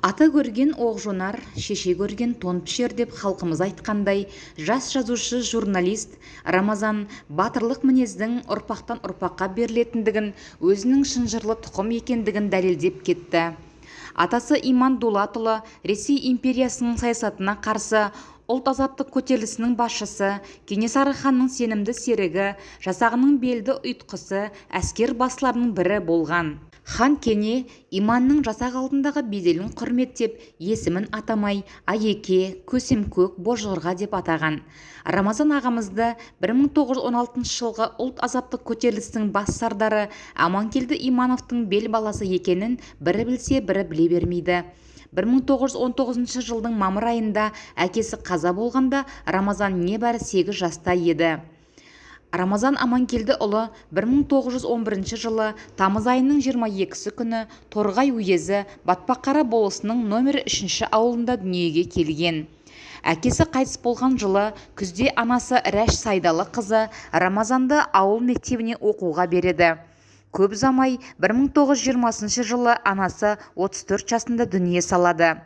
Ата көрген оқ жонар, шеше көрген тон пішер деп халқымыз айтқандай, жас жазушы журналист Рамазан батырлық мінездің ұрпақтан ұрпаққа берілетіндігін, өзінің шынжырлы тұқым екендігін дәлелдеп кетті. Атасы Иман Дулатұлы Ресей империясының саясатына қарсы ұлт-азаттық көтерілісінің басшысы, Кенесары ханның сенімді серігі, жасағының белді ұйытқысы, әскер басшыларының бірі болған. Хан Кене Иманның жасақ алдындағы беделін құрметтеп, есімін атамай Айеке, Көсемкөк, Божғырға деп атаған. Рамазан ағамызды 1916 жылғы ұлт-азаттық көтерілістің бас сардары Аманкелді Имановтың бел баласы екенін бірі білсе, бірі біле бермейді. 1919 жылдың мамыр айында әкесі қаза болғанда Рамазан небәрі 8 жаста еді. Рамазан Аманкелдіұлы 1911 жылы тамыз айының 22 күні Торғай уезі Батпаққара болысының номер 3 ауылында дүниеге келген. Әкесі қайтыс болған жылы күзде анасы Рәш Сайдалы қызы Рамазанды ауыл мектебіне оқуға береді. Көп ұзамай 1920 жылы анасы 34 жасында дүние салады.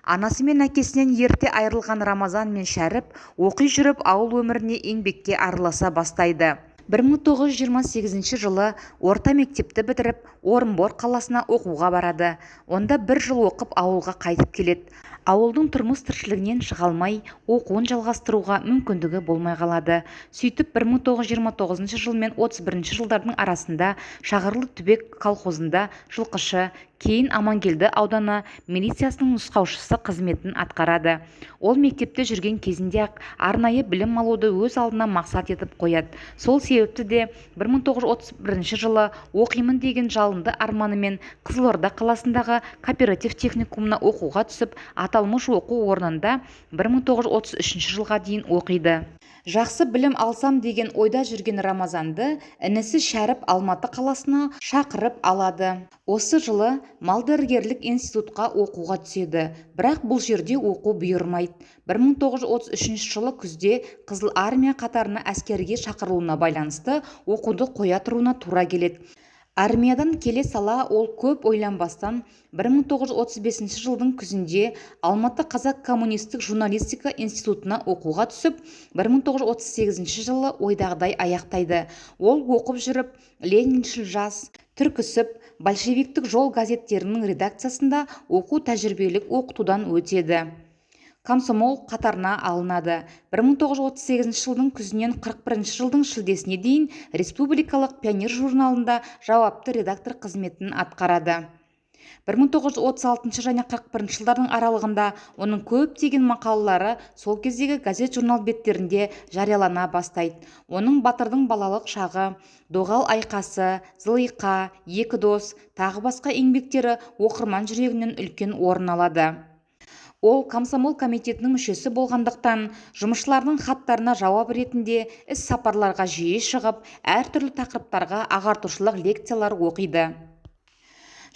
Анасы мен әкесінен ерте айырылған Рамазан мен Шәріп оқи жүріп ауыл өміріне еңбекке араласа бастайды. 1928 жылы орта мектепті бітіріп Орынбор қаласына оқуға барады. Онда бір жыл оқып ауылға қайтып келеді. Ауылдың тұрмыс-тіршілігінен шыға алмай, оқуын жалғастыруға мүмкіндігі болмай қалады. Сөйтіп 1929 жыл мен 31 жылдардың арасында Шағырлы Түбек колхозында жылқышы, кейін Аманкелді ауданы милициясының нұсқаушысы қызметін атқарады. Ол мектепте жүрген кезінде-ақ арнайы білім алуды өз алдына мақсат етіп қояды. Сол себепті де 1931 жылы оқимын деген жалынды арманымен Қызылорда қаласындағы кооператив техникумына оқуға түсіп, аталмыш оқу орнында 1933 жылға дейін оқиды. Жақсы білім алсам деген ойда жүрген Рамазанды інісі Шәріп Алматы қаласына шақырып алады. Осы жылы Малдәрігерлік институтқа оқуға түседі, бірақ бұл жерде оқу бұйырмайды. 1933 жылы күзде Қызыл армия қатарына әскерге шақырылуына байланысты оқуды қоя тұруына тура келеді. Армиядан келе сала ол көп ойланбастан 1935 жылдың күзінде Алматы қазақ коммунистік журналистика институтына оқуға түсіп, 1938 жылы ойдағыдай аяқтайды. Ол оқып жүріп Лениншіл жас, Түркісіп, Большевиктік жол газеттерінің редакциясында оқу тәжірибелік оқытудан өтеді. Комсомол қатарына алынады. 1938 жылдың күзінен 41 жылдың шілдесіне дейін Республикалық пионер журналында жауапты редактор қызметін атқарады. 1936 және 41 жылдардың аралығында оның көптеген мақалалары сол кездегі газет-журнал беттерінде жариялана бастайды. Оның Батырдың балалық шағы, Доғал айқасы, Зылиқа, Екі дос, тағы басқа еңбектері оқырман жүрегінен үлкен орын алады. Ол комсомол комитетінің мүшесі болғандықтан, жұмысшылардың хаттарына жауап ретінде іс-сапарларға жиі шығып, әртүрлі тақырыптарға ағартушылық лекциялар оқиды.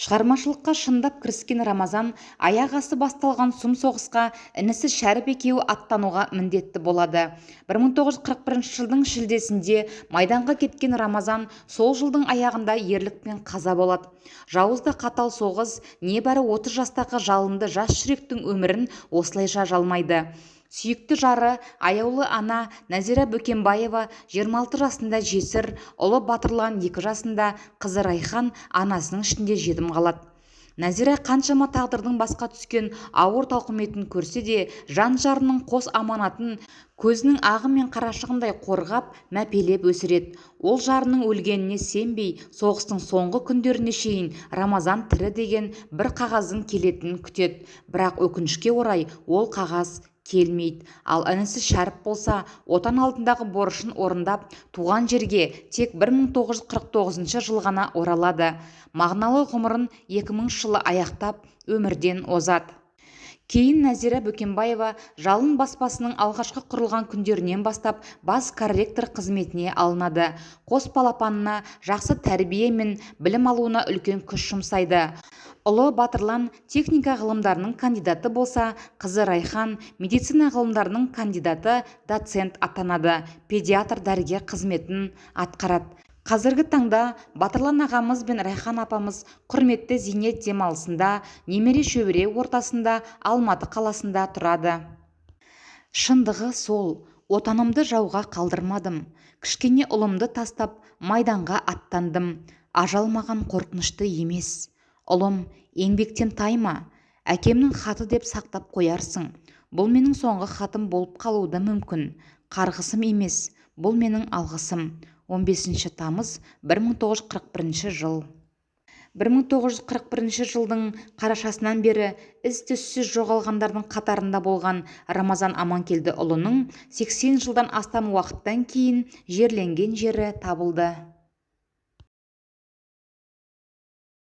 Шығармашылыққа шындап кіріскен Рамазан аяқ асты басталған сұм соғысқа інісі Шәріп екеуі аттануға міндетті болады. 1941 жылдың шілдесінде майданға кеткен Рамазан сол жылдың аяғында ерлікпен қаза болады. Жауызда қатал соғыс небәрі 30 жастағы жалынды жас жүректің өмірін осылайша жалмайды. Сүйікті жары, аяулы ана Нәзира Бөкенбаева 26 жасында жесір, ұлы Батырлан 2 жасында, қызы Райхан анасының ішінде жетім қалады. Нәзира қаншама тағдырдың басқа түскен ауыр тауқыметін көрсе де, жан жарының қос аманатын көзінің ағы мен қарашығындай қорғап, мәпелеп өсіреді. Ол жарының өлгеніне сенбей, соғыстың соңғы күндеріне шейін Рамазан тірі деген бір қағаздың келетінін күтеді. Бірақ өкінішке орай ол қағаз келмейді. Ал інісі Шәріп болса, отан алдындағы борышын орындап, туған жерге тек 1949 жыл ғана оралады. Мағыналы ғұмырын 2000 жылы аяқтап, өмірден озады. Кейін Нәзира Бөкенбаева Жалын баспасының алғашқы құрылған күндерінен бастап бас корректор қызметіне алынады. Қос балапанына жақсы тәрбие мен білім алуына үлкен күш жұмсайды. Ұлы Батырлан техника ғылымдарының кандидаты болса, қызы Райхан медицина ғылымдарының кандидаты доцент атанады, педиатр дәрігер қызметін атқарады. Қазіргі таңда Батырлан ағамыз бен Райхан апамыз құрметті зейнет демалысында немере шөбере ортасында Алматы қаласында тұрады. Шындығы сол, отанымды жауға қалдырмадым. Кішкене ұлымды тастап майданға аттандым. Ажал маған қорқынышты емес. Ұлым, еңбектен тайма. Әкемнің хаты деп сақтап қоярсың. Бұл менің соңғы хатым болып қалуы да мүмкін. Қарғысым емес, бұл менің алғысым. 15 тамыз 1941 жыл. 1941 жылдың қарашасынан бері із-түссіз жоғалғандардың қатарында болған Рамазан Аманкелдіұлының 80 жылдан астам уақыттан кейін жерленген жері табылды.